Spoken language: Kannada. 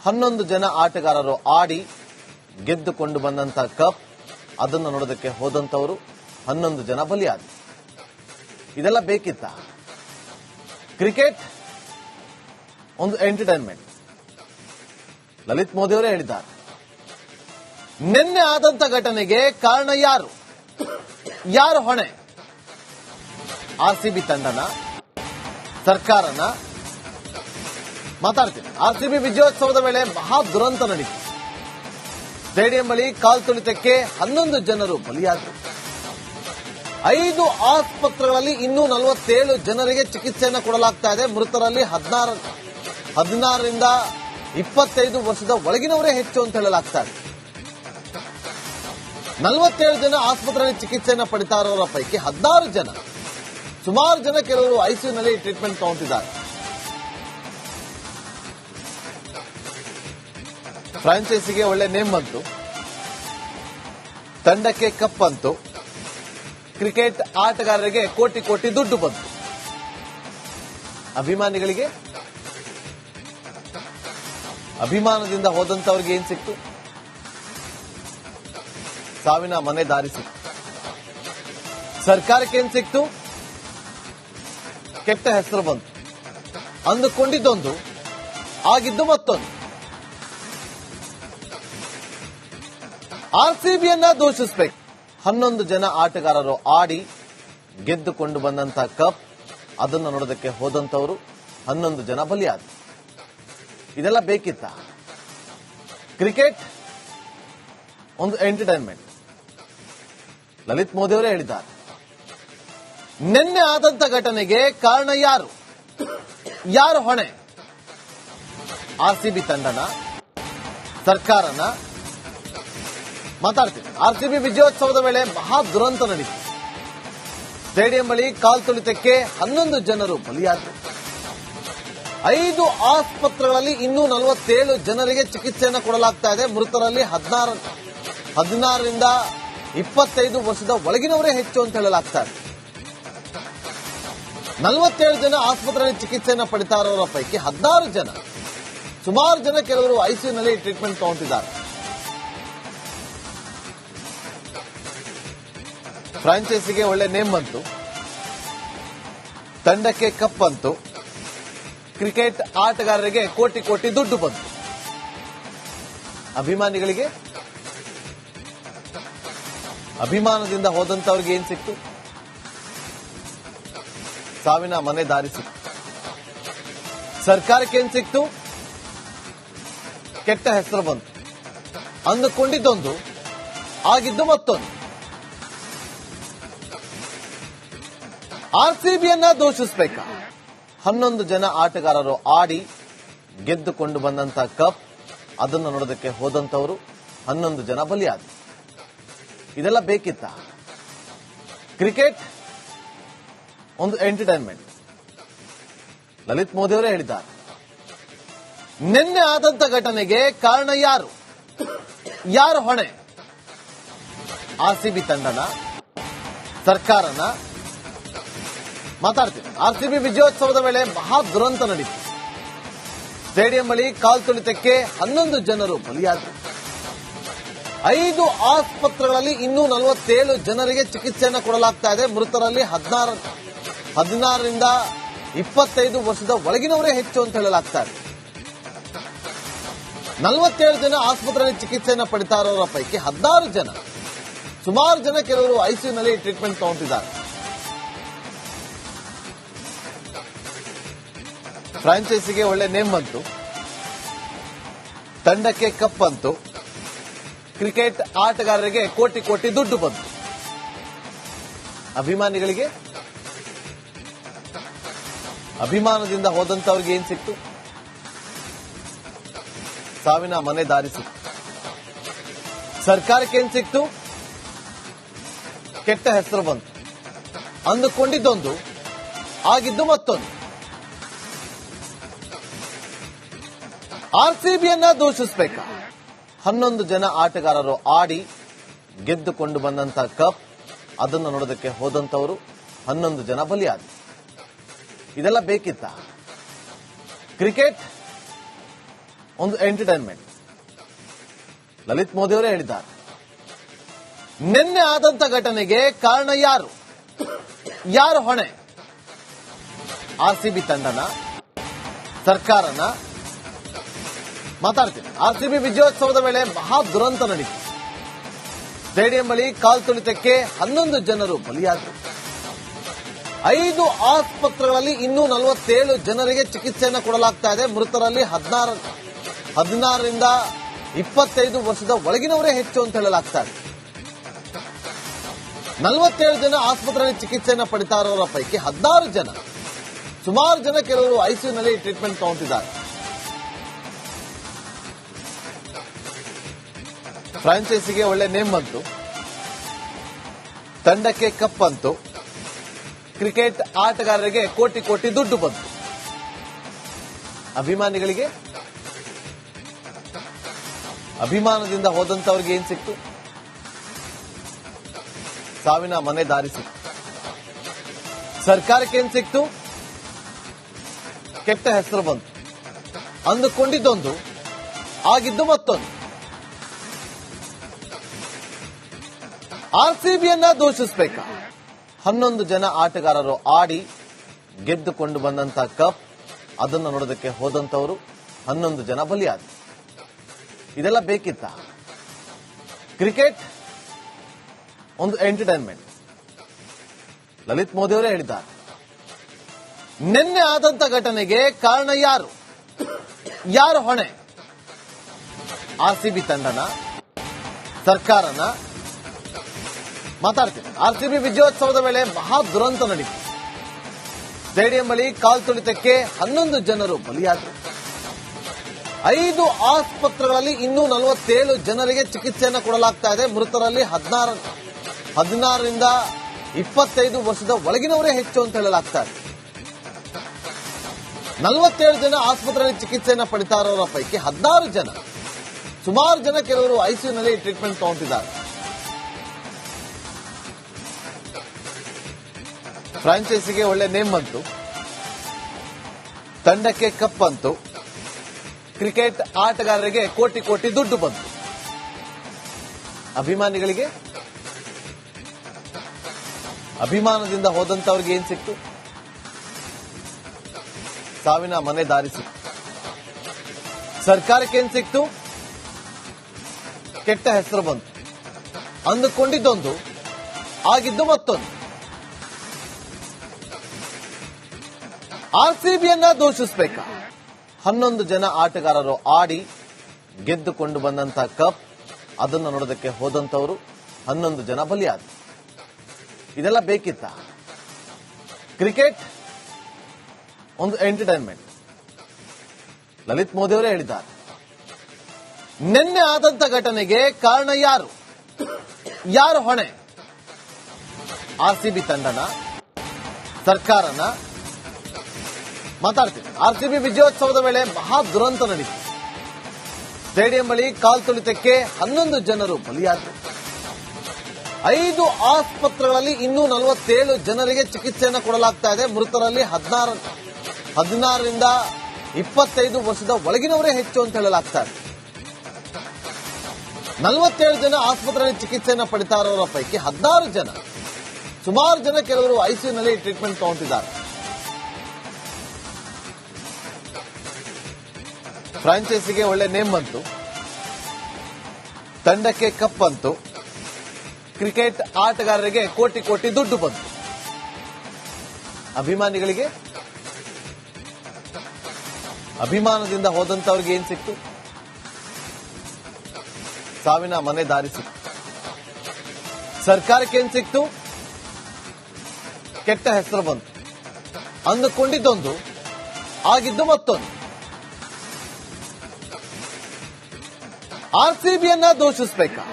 11 ಜನ ಆಟಗಾರರು ಆಡಿ ಗೆದ್ದುಕೊಂಡು ಬಂದಂತ ಕಪ್ ಅದನ್ನು ನೋಡೋದಕ್ಕೆ ಹೋದಂತವರು 11 ಜನ ಬಲಿಯಾದರು. ಇದೆಲ್ಲ ಬೇಕಿತ್ತ? ಕ್ರಿಕೆಟ್ ಒಂದು ಎಂಟರ್ಟೈನ್ಮೆಂಟ್. ಲಲಿತ್ ಮೋದಿ ಅವರೇ ಹೇಳಿದ್ದಾರೆ, ನಿನ್ನೆ ಆದಂತ ಘಟನೆಗೆ ಕಾರಣ ಯಾರು ಹೊಣೆ? ಆರ್ಸಿಬಿ ತಂಡನ, ಸರ್ಕಾರನ? ಮಾತಾಡ್ತೀನಿ. ಆರ್ಸಿಬಿ ವಿಜಯೋತ್ಸವದ ವೇಳೆ ಮಹಾ ದುರಂತ ನಡೀತು. ಸ್ಟೇಡಿಯಂ ಬಳಿ ಕಾಲ್ ತುಳಿತಕ್ಕೆ 11 ಜನರು ಬಲಿಯಾದರು. 5 ಆಸ್ಪತ್ರೆಗಳಲ್ಲಿ ಇನ್ನೂ 47 ಜನರಿಗೆ ಚಿಕಿತ್ಸೆಯನ್ನು ಕೊಡಲಾಗ್ತಾ ಇದೆ. ಮೃತರಲ್ಲಿ 16ರಿಂದ 25 ವರ್ಷದ ಒಳಗಿನವರೇ ಹೆಚ್ಚು ಅಂತ ಹೇಳಲಾಗ್ತಾ ಇದೆ. 47 ಜನ ಆಸ್ಪತ್ರೆಯಲ್ಲಿ ಚಿಕಿತ್ಸೆಯನ್ನು ಪಡಿತಾ ಇರೋರ ಪೈಕಿ 16 ಜನ, ಸುಮಾರು ಜನ ಕೆಲವರು ಐಸಿಯುನಲ್ಲಿ ಟ್ರೀಟ್ಮೆಂಟ್ ತಗೊಂತಿದ್ದಾರೆ. ಫ್ರಾಂಚೈಸಿಗೆ ಒಳ್ಳೆ ನೇಮ್ ಬಂತು, ತಂಡಕ್ಕೆ ಕಪ್ ಬಂತು, ಕ್ರಿಕೆಟ್ ಆಟಗಾರರಿಗೆ ಕೋಟಿ ಕೋಟಿ ದುಡ್ಡು ಬಂತು. ಅಭಿಮಾನದಿಂದ ಹೋದಂತವ್ರಿಗೆ ಏನ್ ಸಿಕ್ತು? ಸಾವಿನ ಮನೆ ದಾರಿ ಸಿಕ್ತು. ಸರ್ಕಾರಕ್ಕೆ ಏನ್ ಸಿಕ್ತು? ಕೆಟ್ಟ ಹೆಸರು ಬಂತು. ಅಂದುಕೊಂಡಿದ್ದೊಂದು, ಆಗಿದ್ದು ಮತ್ತೊಂದು. ಆರ್ಸಿಬಿಯನ್ನ ದೂಷಿಸಬೇಕು. 11 ಜನ ಆಟಗಾರರು ಆಡಿ ಗೆದ್ದುಕೊಂಡು ಬಂದಂತ ಕಪ್ ಅದನ್ನು ನೋಡೋದಕ್ಕೆ ಹೋದಂತವರು 11 ಜನ ಬಲಿಯಾದರು. ಇದೆಲ್ಲ ಬೇಕಿತ್ತ? ಕ್ರಿಕೆಟ್ ಒಂದು ಎಂಟರ್ಟೈನ್ಮೆಂಟ್. ಲಲಿತ್ ಮೋದಿ ಅವರೇ ಹೇಳಿದ್ದಾರೆ, ನಿನ್ನೆ ಆದಂತ ಘಟನೆಗೆ ಕಾರಣ ಯಾರು ಹೊಣೆ? ಆರ್ಸಿಬಿ ತಂಡನ, ಸರ್ಕಾರನ? ಮಾತಾಡ್ತೀನಿ. ಆರ್ಸಿಬಿ ವಿಜಯೋತ್ಸವದ ವೇಳೆ ಮಹಾ ದುರಂತ ನಡೀತು. ಸ್ಟೇಡಿಯಂ ಬಳಿ ಕಾಲ್ ತುಳಿತಕ್ಕೆ 11 ಜನರು ಬಲಿಯಾದರು. 5 ಆಸ್ಪತ್ರೆಗಳಲ್ಲಿ ಇನ್ನೂ 47 ಜನರಿಗೆ ಚಿಕಿತ್ಸೆಯನ್ನು ಕೊಡಲಾಗ್ತಾ ಇದೆ. ಮೃತರಲ್ಲಿ 16ರಿಂದ 25 ವರ್ಷದ ಒಳಗಿನವರೇ ಹೆಚ್ಚು ಅಂತ ಹೇಳಲಾಗ್ತಾ ಇದೆ. 47 ಜನ ಆಸ್ಪತ್ರೆಯಲ್ಲಿ ಚಿಕಿತ್ಸೆಯನ್ನು ಪಡಿತಾ ಇರೋರ ಪೈಕಿ 16 ಜನ, ಸುಮಾರು ಜನ ಕೆಲವರು ಐಸಿಯುನಲ್ಲಿ ಟ್ರೀಟ್ಮೆಂಟ್ ತಗೊಂತಿದ್ದಾರೆ. ಫ್ರಾಂಚೈಸಿಗೆ ಒಳ್ಳೆ ನೇಮ್ ಬಂತು, ತಂಡಕ್ಕೆ ಕಪ್ ಬಂತು, ಕ್ರಿಕೆಟ್ ಆಟಗಾರರಿಗೆ ಕೋಟಿ ಕೋಟಿ ದುಡ್ಡು ಬಂತು. ಅಭಿಮಾನದಿಂದ ಹೋದಂತವ್ರಿಗೆ ಏನ್ ಸಿಕ್ತು? ಸಾವಿನ ಮನೆ ದಾರಿ ಸಿಕ್ತು. ಸರ್ಕಾರಕ್ಕೆ ಏನ್ ಸಿಕ್ತು? ಕೆಟ್ಟ ಹೆಸರು ಬಂತು. ಅಂದುಕೊಂಡಿದ್ದೊಂದು, ಆಗಿದ್ದು ಮತ್ತೊಂದು. ಆರ್ಸಿಬಿಯನ್ನ ದೂಷಿಸಬೇಕಾ? 11 ಜನ ಆಟಗಾರರು ಆಡಿ ಗೆದ್ದುಕೊಂಡು ಬಂದಂತ ಕಪ್ ಅದನ್ನು ನೋಡೋದಕ್ಕೆ ಹೋದಂತವರು 11 ಜನ ಬಲಿಯಾದರು. ಇದೆಲ್ಲ ಬೇಕಿತ್ತ? ಕ್ರಿಕೆಟ್ ಒಂದು ಎಂಟರ್ಟೈನ್ಮೆಂಟ್. ಲಲಿತ್ ಮೋದಿ ಅವರೇ ಹೇಳಿದ್ದಾರೆ, ನಿನ್ನೆ ಆದಂತ ಘಟನೆಗೆ ಕಾರಣ ಯಾರು ಹೊಣೆ? ಆರ್ಸಿಬಿ ತಂಡನ, ಸರ್ಕಾರನ? ಮಾತಾಡ್ತೀನಿ. ಆರ್ಸಿಬಿ ವಿಜಯೋತ್ಸವದ ವೇಳೆ ಮಹಾ ದುರಂತ ನಡೀತು. ಸ್ಟೇಡಿಯಂ ಬಳಿ ಕಾಲ್ ತುಳಿತಕ್ಕೆ 11 ಜನರು ಬಲಿಯಾದರು. 5 ಆಸ್ಪತ್ರೆಗಳಲ್ಲಿ ಇನ್ನೂ 47 ಜನರಿಗೆ ಚಿಕಿತ್ಸೆಯನ್ನು ಕೊಡಲಾಗ್ತಾ ಇದೆ. ಮೃತರಲ್ಲಿ 16ರಿಂದ 25 ವರ್ಷದ ಒಳಗಿನವರೇ ಹೆಚ್ಚು ಅಂತ ಹೇಳಲಾಗ್ತಾ ಇದೆ. 47 ಜನ ಆಸ್ಪತ್ರೆಯಲ್ಲಿ ಚಿಕಿತ್ಸೆಯನ್ನು ಪಡಿತಾ ಇರೋರ ಪೈಕಿ 16 ಜನ, ಸುಮಾರು ಜನ ಕೆಲವರು ಐಸಿಯುನಲ್ಲಿ ಟ್ರೀಟ್ಮೆಂಟ್ ತಗೊಂತಿದ್ದಾರೆ. ಫ್ರಾಂಚೈಸಿಗೆ ಒಳ್ಳೆ ನೇಮ್ ಬಂತು, ತಂಡಕ್ಕೆ ಕಪ್ ಬಂತು, ಕ್ರಿಕೆಟ್ ಆಟಗಾರರಿಗೆ ಕೋಟಿ ಕೋಟಿ ದುಡ್ಡು ಬಂತು. ಅಭಿಮಾನದಿಂದ ಹೋದಂತವ್ರಿಗೆ ಏನ್ ಸಿಕ್ತು? ಸಾವಿನ ಮನೆ ದಾರಿ ಸಿಕ್ತು. ಸರ್ಕಾರಕ್ಕೆ ಏನ್ ಸಿಕ್ತು? ಕೆಟ್ಟ ಹೆಸರು ಬಂತು. ಅಂದುಕೊಂಡಿದ್ದೊಂದು, ಆಗಿದ್ದು ಮತ್ತೊಂದು. ಆರ್ಸಿಬಿಯನ್ನ ದೂಷಿಸಬೇಕಾ? 11 ಜನ ಆಟಗಾರರು ಆಡಿ ಗೆದ್ದುಕೊಂಡು ಬಂದಂತ ಕಪ್ ಅದನ್ನು ನೋಡೋದಕ್ಕೆ ಹೋದಂತವರು 11 ಜನ ಬಲಿಯಾದರು. ಇದೆಲ್ಲ ಬೇಕಿತ್ತ? ಕ್ರಿಕೆಟ್ ಒಂದು ಎಂಟರ್ಟೈನ್ಮೆಂಟ್. ಲಲಿತ್ ಮೋದಿ ಅವರೇ ಹೇಳಿದ್ದಾರೆ, ನಿನ್ನೆ ಆದಂತ ಘಟನೆಗೆ ಕಾರಣ ಯಾರು ಹೊಣೆ? ಆರ್ಸಿಬಿ ತಂಡನ, ಸರ್ಕಾರನ? ಮಾತಾಡ್ತೀನಿ. ಆರ್ಸಿಬಿ ವಿಜಯೋತ್ಸವದ ವೇಳೆ ಮಹಾ ದುರಂತ ನಡೆಯಿತು. ಸ್ಟೇಡಿಯಂ ಬಳಿ ಕಾಲ್ತುಳಿತಕ್ಕೆ 11 ಜನರು ಬಲಿಯಾದರು. 5 ಆಸ್ಪತ್ರೆಗಳಲ್ಲಿ ಇನ್ನೂ 47 ಜನರಿಗೆ ಚಿಕಿತ್ಸೆಯನ್ನು ಕೊಡಲಾಗ್ತಾ ಇದೆ. ಮೃತರಲ್ಲಿ 16ರಿಂದ 25 ವರ್ಷದ ಒಳಗಿನವರೇ ಹೆಚ್ಚು ಅಂತ ಹೇಳಲಾಗ್ತಾ ಇದೆ. 47 ಜನ ಆಸ್ಪತ್ರೆಯಲ್ಲಿ ಚಿಕಿತ್ಸೆಯನ್ನು ಪಡಿತಾ ಇರೋರ ಪೈಕಿ 16 ಜನ, ಸುಮಾರು ಜನ ಕೆಲವರು ಐಸಿಯುನಲ್ಲಿ ಟ್ರೀಟ್ಮೆಂಟ್ ತಗೊಂತಿದ್ದಾರೆ. ಫ್ರಾಂಚೈಸಿಗೆ ಒಳ್ಳೆ ನೇಮ್ ಬಂತು, ತಂಡಕ್ಕೆ ಕಪ್ ಬಂತು, ಕ್ರಿಕೆಟ್ ಆಟಗಾರರಿಗೆ ಕೋಟಿ ಕೋಟಿ ದುಡ್ಡು ಬಂತು. ಅಭಿಮಾನದಿಂದ ಹೋದಂತವ್ರಿಗೆ ಏನ್ ಸಿಕ್ತು? ಸಾವಿನ ಮನೆ ದಾರಿ ಸಿಕ್ತು. ಸರ್ಕಾರಕ್ಕೆ ಏನ್ ಸಿಕ್ತು? ಕೆಟ್ಟ ಹೆಸರು ಬಂತು. ಅಂದುಕೊಂಡಿದ್ದೊಂದು, ಆಗಿದ್ದು ಮತ್ತೊಂದು. ಆರ್ಸಿಬಿಯನ್ನ ದೂಷಿಸಬೇಕಾ? 11 ಜನ ಆಟಗಾರರು ಆಡಿ ಗೆದ್ದುಕೊಂಡು ಬಂದಂತ ಕಪ್, ಅದನ್ನು ನೋಡೋದಕ್ಕೆ ಹೋದಂತವರು 11 ಜನ ಬಲಿಯಾದರು. ಇದೆಲ್ಲ ಬೇಕಿತ್ತ? ಕ್ರಿಕೆಟ್ ಒಂದು ಎಂಟರ್ಟೈನ್ಮೆಂಟ್. ಲಲಿತ್ ಮೋದಿ ಅವರೇ ಹೇಳಿದ್ದಾರೆ, ನಿನ್ನೆ ಆದಂತ ಘಟನೆಗೆ ಕಾರಣ ಯಾರು ಹೊಣೆ? ಆರ್ಸಿಬಿ ತಂಡನ, ಸರ್ಕಾರನ? ಮಾತಾಡ್ತೀನಿ. ಆರ್ಸಿಬಿ ವಿಜಯೋತ್ಸವದ ವೇಳೆ ಮಹಾ ದುರಂತ ನಡೆಯಿತು. ಸ್ಟೇಡಿಯಂ ಬಳಿ ಕಾಲ್ತುಳಿತಕ್ಕೆ 11 ಜನರು ಬಲಿಯಾದರು. 5 ಆಸ್ಪತ್ರೆಗಳಲ್ಲಿ ಇನ್ನೂ 47 ಜನರಿಗೆ ಚಿಕಿತ್ಸೆಯನ್ನು ಕೊಡಲಾಗ್ತಾ ಇದೆ. ಮೃತರಲ್ಲಿ 16ರಿಂದ 25 ವರ್ಷದ ಒಳಗಿನವರೇ ಹೆಚ್ಚು ಅಂತ ಹೇಳಲಾಗ್ತಾ ಇದೆ. 47 ಜನ ಆಸ್ಪತ್ರೆಯಲ್ಲಿ ಚಿಕಿತ್ಸೆಯನ್ನು ಪಡಿತಾ ಇರೋರ ಪೈಕಿ 16 ಜನ, ಸುಮಾರು ಜನ ಕೆಲವರು ಐಸಿಯುನಲ್ಲಿ ಟ್ರೀಟ್ಮೆಂಟ್ ತಗೊಂತಿದ್ದಾರೆ. ಫ್ರಾಂಚೈಸಿಗೆ ಒಳ್ಳೆ ನೇಮ್ ಬಂತು, ತಂಡಕ್ಕೆ ಕಪ್ ಬಂತು, ಕ್ರಿಕೆಟ್ ಆಟಗಾರರಿಗೆ ಕೋಟಿ ಕೋಟಿ ದುಡ್ಡು ಬಂತು. ಅಭಿಮಾನದಿಂದ ಹೋದಂತವ್ರಿಗೆ ಏನ್ ಸಿಕ್ತು? ಸಾವಿನ ಮನೆ ದಾರಿ ಸಿಕ್ತು. ಸರ್ಕಾರಕ್ಕೆ ಏನ್ ಸಿಕ್ತು? ಕೆಟ್ಟ ಹೆಸರು ಬಂತು. ಅಂದುಕೊಂಡಿದ್ದೊಂದು, ಆಗಿದ್ದು ಮತ್ತೊಂದು. ಆರ್ಸಿಬಿಯನ್ನ ದೂಷಿಸಬೇಕಾ? 11 ಜನ ಆಟಗಾರರು ಆಡಿ ಗೆದ್ದುಕೊಂಡು ಬಂದಂತ ಕಪ್, ಅದನ್ನು ನೋಡೋದಕ್ಕೆ ಹೋದಂತವರು 11 ಜನ ಬಲಿಯಾದರು. ಇದೆಲ್ಲ ಬೇಕಿತ್ತ? ಕ್ರಿಕೆಟ್ ಒಂದು ಎಂಟರ್ಟೈನ್ಮೆಂಟ್. ಲಲಿತ್ ಮೋದಿ ಅವರೇ ಹೇಳಿದ್ದಾರೆ, ನಿನ್ನೆ ಆದಂತ ಘಟನೆಗೆ ಕಾರಣ ಯಾರು ಹೊಣೆ? ಆರ್ಸಿಬಿ ತಂಡನ, ಸರ್ಕಾರನ? ಮಾತಾಡ್ತೀನಿ. ಆರ್ಸಿಬಿ ವಿಜಯೋತ್ಸವದ ವೇಳೆ ಮಹಾ ದುರಂತ ನಡೆಯಿತು. ಸ್ಟೇಡಿಯಂ ಬಳಿ ಕಾಲ್ತುಳಿತಕ್ಕೆ 11 ಜನರು ಬಲಿಯಾದರು. 5 ಆಸ್ಪತ್ರೆಗಳಲ್ಲಿ ಇನ್ನೂ 47 ಜನರಿಗೆ ಚಿಕಿತ್ಸೆಯನ್ನು ಕೊಡಲಾಗ್ತಾ ಇದೆ. ಮೃತರಲ್ಲಿ 16ರಿಂದ 25 ವರ್ಷದ ಒಳಗಿನವರೇ ಹೆಚ್ಚು ಅಂತ ಹೇಳಲಾಗ್ತಾ ಇದೆ. 47 ಜನ ಆಸ್ಪತ್ರೆಯಲ್ಲಿ ಚಿಕಿತ್ಸೆಯನ್ನು ಪಡಿತಾ ಇರೋರ ಪೈಕಿ 16 ಜನ, ಸುಮಾರು ಜನ ಕೆಲವರು ಐಸಿಯುನಲ್ಲಿ ಟ್ರೀಟ್ಮೆಂಟ್ ತಗೊಂತಿದ್ದಾರೆ. ಫ್ರಾಂಚೈಸಿಗೆ ಒಳ್ಳೆ ನೇಮ್ ಬಂತು, ತಂಡಕ್ಕೆ ಕಪ್ ಬಂತು, ಕ್ರಿಕೆಟ್ ಆಟಗಾರರಿಗೆ ಕೋಟಿ ಕೋಟಿ ದುಡ್ಡು ಬಂತು. ಅಭಿಮಾನದಿಂದ ಹೋದಂತವ್ರಿಗೆ ಏನ್ ಸಿಕ್ತು? ಸಾವಿನ ಮನೆ ದಾರಿ ಸಿಕ್ತು. ಸರ್ಕಾರಕ್ಕೆ ಏನ್ ಸಿಕ್ತು? ಕೆಟ್ಟ ಹೆಸರು ಬಂತು. ಅಂದುಕೊಂಡಿದ್ದೊಂದು, ಆಗಿದ್ದು ಮತ್ತೊಂದು. ಆರ್ಸಿಬಿಯನ್ನ ದೂಷಿಸಬೇಕಾ?